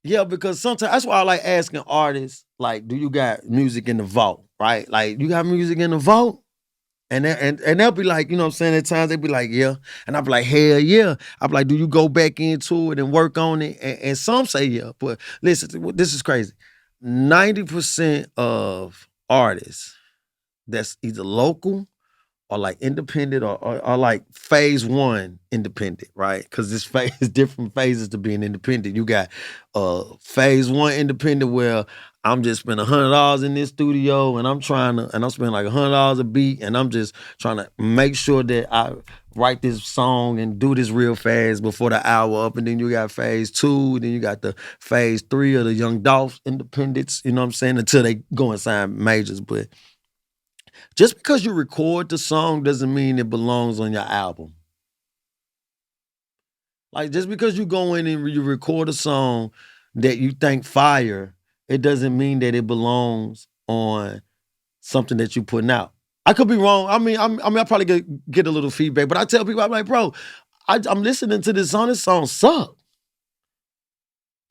Yeah, because sometimes that's why I like asking artists, like, do you got music in the vault, right? Like, you got music in the vault? And they'll be like, you know what I'm saying? At times they be like, yeah. And I'll be like, hell yeah. I'll be like, do you go back into it and work on it? And some say yeah. But listen, this is crazy. 90% of artists that's either local or like independent or like phase one independent, right? Because this phase different phases to being independent. You got phase one independent where I'm just spending $100 in this studio and I'm spending like $100 a beat and I'm just trying to make sure that I write this song and do this real fast before the hour up. And then you got phase two, then you got the phase three of the Young Dolph independents, you know what I'm saying? Until they go and sign majors. But just because you record the song doesn't mean it belongs on your album. Like just because you go in and you record a song that you think fire, it doesn't mean that it belongs on something that you're putting out. I could be wrong. I probably get a little feedback, but I tell people, I'm like, bro, I'm listening to this song. This song suck,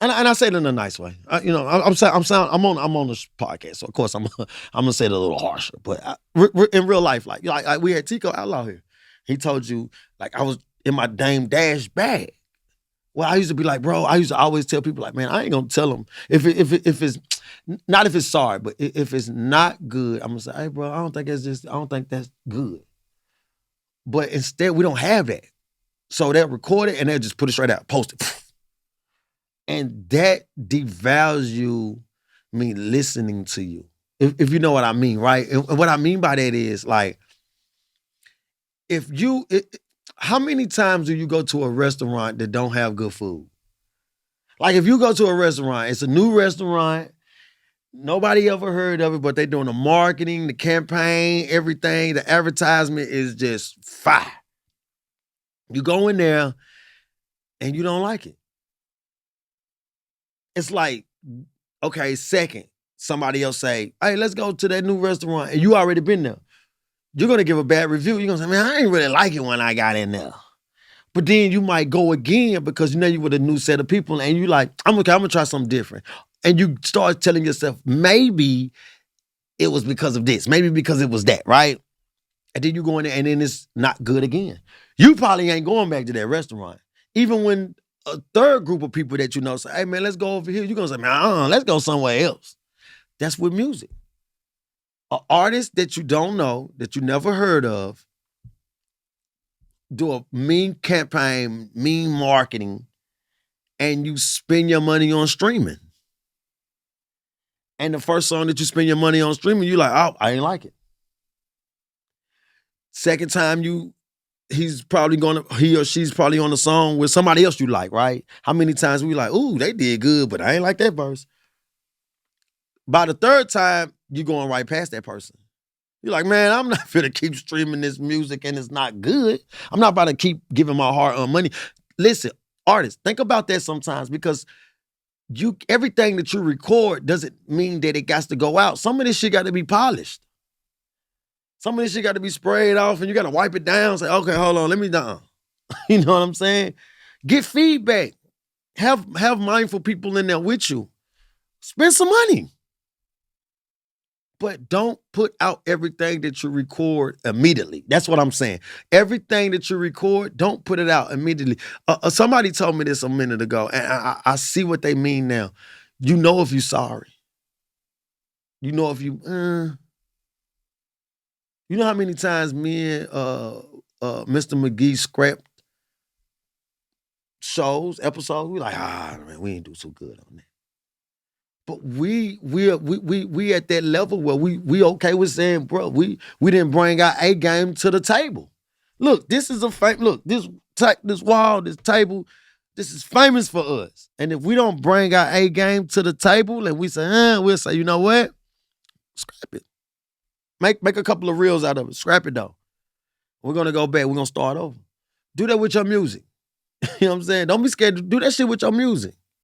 and I say it in a nice way. I'm on this podcast, so of course I'm gonna say it a little harsher. But in real life, like we had Tico Outlaw here. He told you like I was in my Dame Dash bag. Well, I used to be like, bro. I used to always tell people like, man, I ain't gonna tell them if it's not if it's sorry, but if it's not good, I'm gonna say, hey, bro, I don't think that's good. But instead, we don't have that. So they'll record it and they'll just put it straight out, post it. And that devalues me listening to you. If you know what I mean, right? And what I mean by that is like, if you, how many times do you go to a restaurant that don't have good food? Like if you go to a restaurant, it's a new restaurant, nobody ever heard of it, but they're doing the marketing, the campaign, everything, the advertisement is just fire. You go in there and you don't like it. It's like, okay, second, somebody else say, hey, let's go to that new restaurant, and you already been there. You're gonna give a bad review. You're gonna say, man, I ain't really like it when I got in there. But then you might go again because you know you with a new set of people and you like, I'm gonna try something different. And you start telling yourself, maybe it was because of this, maybe because it was that, right? And then you go in there and then it's not good again. You probably ain't going back to that restaurant. Even when a third group of people that you know say, hey man, let's go over here. You're gonna say, man, let's go somewhere else. That's with music. An artist that you don't know, that you never heard of, do a mean campaign, mean marketing, and you spend your money on streaming. And the first song that you spend your money on streaming, you like, oh, I ain't like it. Second time he or she's probably on a song with somebody else you like, right? How many times we like, ooh, they did good, but I ain't like that verse. By the third time, you're going right past that person. You're like, man, I'm not gonna keep streaming this music and it's not good. I'm not about to keep giving my hard-earned money. Listen, artists, think about that sometimes because everything that you record doesn't mean that it got to go out. Some of this shit got to be polished. Some of this shit got to be sprayed off and you got to wipe it down. Say, okay, hold on, let me down. You know what I'm saying? Get feedback. Have mindful people in there with you. Spend some money. But don't put out everything that you record immediately. That's what I'm saying. Everything that you record, don't put it out immediately. Somebody told me this a minute ago, and I see what they mean now. You know if you're sorry. You know if you know how many times me and Mr. McGee scrapped episodes? We like, man, we ain't do so good on that. But we at that level where we okay with saying, bro, we didn't bring our A game to the table. Look, this is this wall, this table, this is famous for us. And if we don't bring our A game to the table and we say, we'll say, you know what? Scrap it. Make a couple of reels out of it. Scrap it though. We're gonna go back. We're gonna start over. Do that with your music. You know what I'm saying? Don't be scared to do that shit with your music.